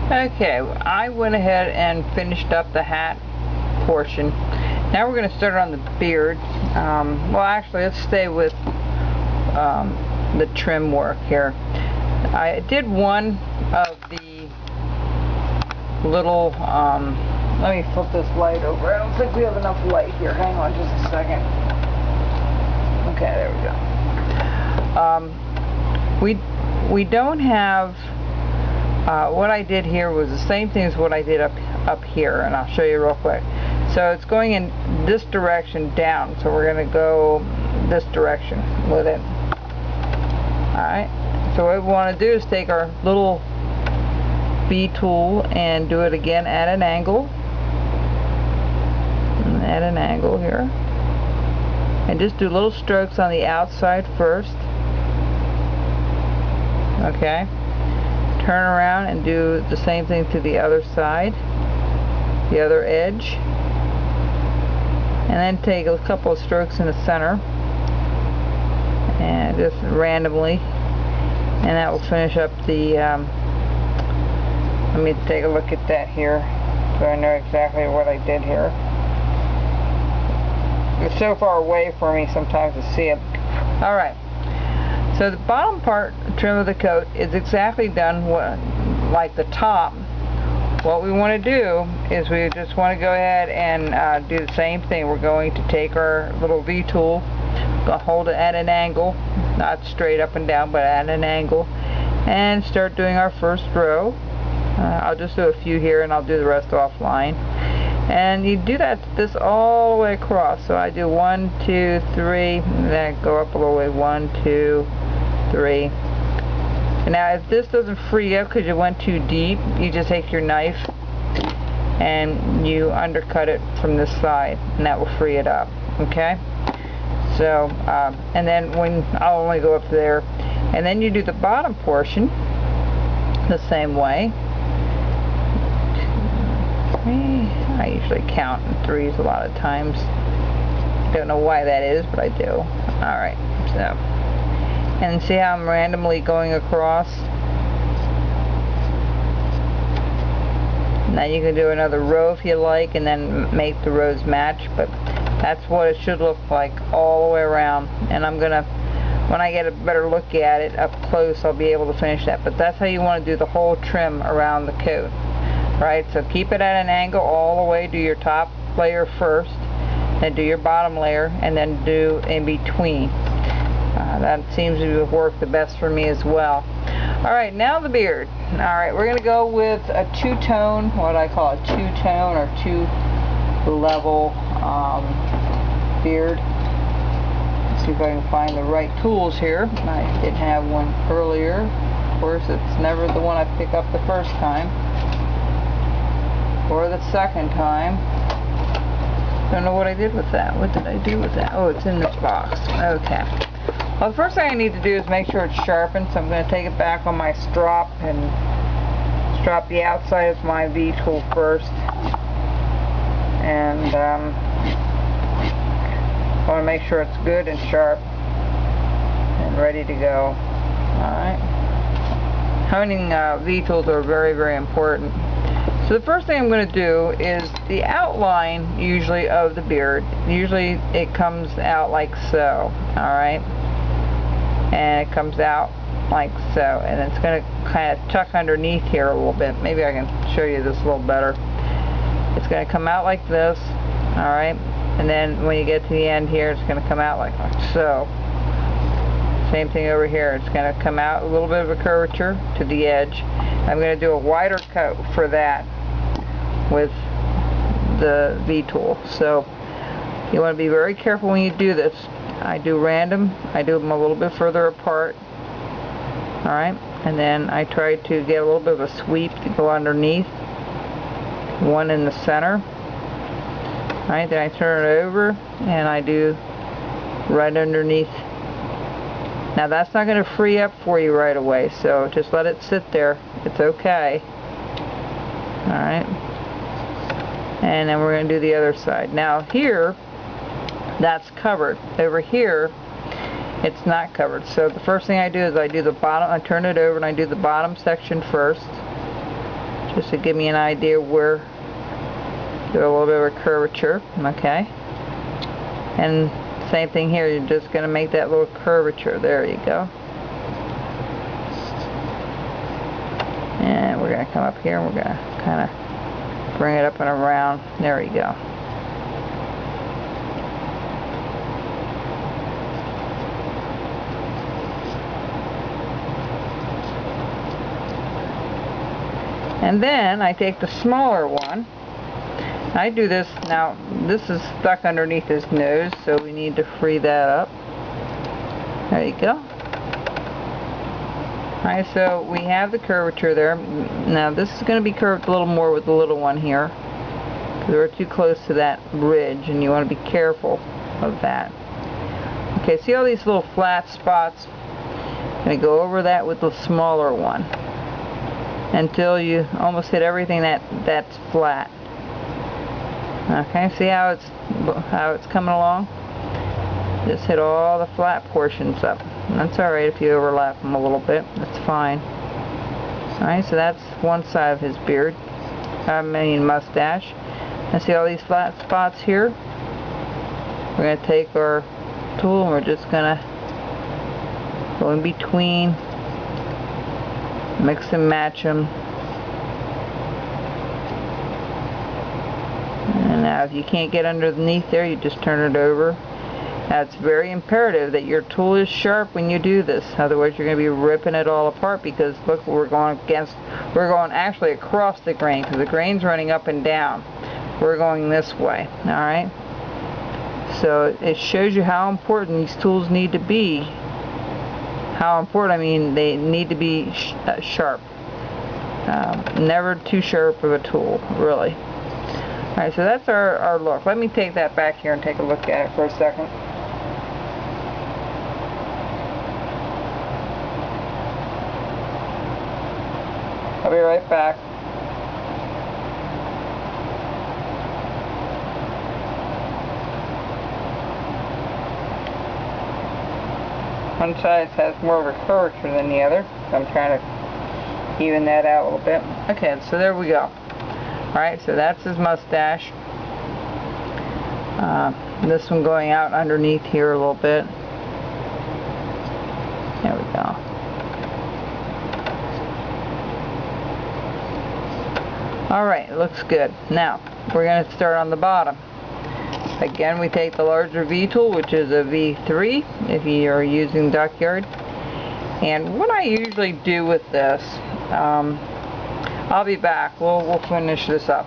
Okay, I went ahead and finished up the hat portion. Now we're going to start on the beard. Well, actually, let's stay with the trim work here. I did one of the little, let me flip this light over. I don't think we have enough light here. Hang on just a second. Okay, there we go. We don't have, what I did here was the same thing as what I did up here, and I'll show you real quick. So it's going in this direction down, so we're going to go this direction with it. Alright, so what we want to do is take our little V tool and do it again at an angle. At an angle here. And just do little strokes on the outside first. Okay. Turn around and do the same thing to the other side, the other edge, and then take a couple of strokes in the center and just randomly, and that will finish up the let me take a look at that here so I know exactly what I did here. It's so far away for me sometimes to see it. Alright, so the bottom part trim of the coat is exactly done like the top. What we want to do is we just want to go ahead and do the same thing. We're going to take our little V tool, hold it at an angle, not straight up and down, but at an angle, and start doing our first row. I'll just do a few here and I'll do the rest offline. And you do this all the way across. So I do 1, 2, 3, and then go up a little way. 1, 2, 3. And now if this doesn't free up because you went too deep, you just take your knife and you undercut it from this side, and that will free it up. Okay? So, and then I'll only go up there, and then you do the bottom portion the same way. I usually count in threes a lot of times. Don't know why that is, but I do. Alright, so. And see how I'm randomly going across? Now you can do another row if you like, and then make the rows match, but that's what it should look like all the way around. And I'm gonna, when I get a better look at it up close, I'll be able to finish that. But that's how you want to do the whole trim around the coat. Right, so keep it at an angle all the way, do your top layer first, then do your bottom layer, and then do in between. That seems to work the best for me as well. Alright, now the beard. Alright, we're going to go with a two-tone, what I call a two-tone or two-level beard. Let's see if I can find the right tools here. I did have one earlier. Of course, it's never the one I pick up the first time. Or the second time. Don't know what I did with that. What did I do with that? Oh, it's in this box. Okay. Well, the first thing I need to do is make sure it's sharpened, so I'm going to take it back on my strop and strop the outside of my V tool first. And I want to make sure it's good and sharp and ready to go. Alright. Honing V tools are very, very important. So the first thing I'm going to do is the outline, usually, of the beard. Usually it comes out like so, alright? And it comes out like so. And it's going to kind of tuck underneath here a little bit. Maybe I can show you this a little better. It's going to come out like this, alright? And then when you get to the end here, it's going to come out like so. Same thing over here. It's going to come out a little bit of a curvature to the edge. I'm going to do a wider cut for that with the V tool. So you want to be very careful when you do this. I do random. I do them a little bit further apart. Alright, and then I try to get a little bit of a sweep to go underneath. One in the center. Alright, then I turn it over and I do right underneath. Now that's not going to free up for you right away, so just let it sit there. It's okay. Alright. And then we're going to do the other side. Now here, that's covered. Over here, it's not covered. So the first thing I do is I do the bottom, I turn it over and I do the bottom section first. just to give me an idea where, give it a little bit of a curvature. Okay, and same thing here, you're just going to make that little curvature. There you go. And we're going to come up here and we're going to kind of bring it up and around. There we go. And then I take the smaller one. I do this, now this is stuck underneath his nose, so we need to free that up. There you go. Alright, so we have the curvature there. Now this is going to be curved a little more with the little one here, because we're too close to that ridge and you want to be careful of that. Okay, see all these little flat spots? I'm going to go over that with the smaller one until you almost hit everything that's flat. Okay, see how it's coming along? Just hit all the flat portions up. That's alright if you overlap them a little bit. That's fine. Alright, so that's one side of his beard. Mustache. And see all these flat spots here? We're going to take our tool and we're just going to go in between. Mix and match them. And now if you can't get underneath there, you just turn it over. Now it's very imperative that your tool is sharp when you do this, otherwise you're going to be ripping it all apart, because look, we're going actually across the grain, because the grain's running up and down. We're going this way. Alright, so it shows you how important these tools need to be. How important, I mean, they need to be sharp. Never too sharp of a tool, really. Alright, so that's our look. Let me take that back here and take a look at it for a second. I'll be right back. One side has more of a curvature than the other, so I'm trying to even that out a little bit. Okay, so there we go. Alright, so that's his mustache. This one going out underneath here a little bit. There we go. Alright, it looks good. Now, we're going to start on the bottom. Again, we take the larger V tool, which is a V3 if you are using Duckyard. And what I usually do with this, I'll be back. We'll finish this up.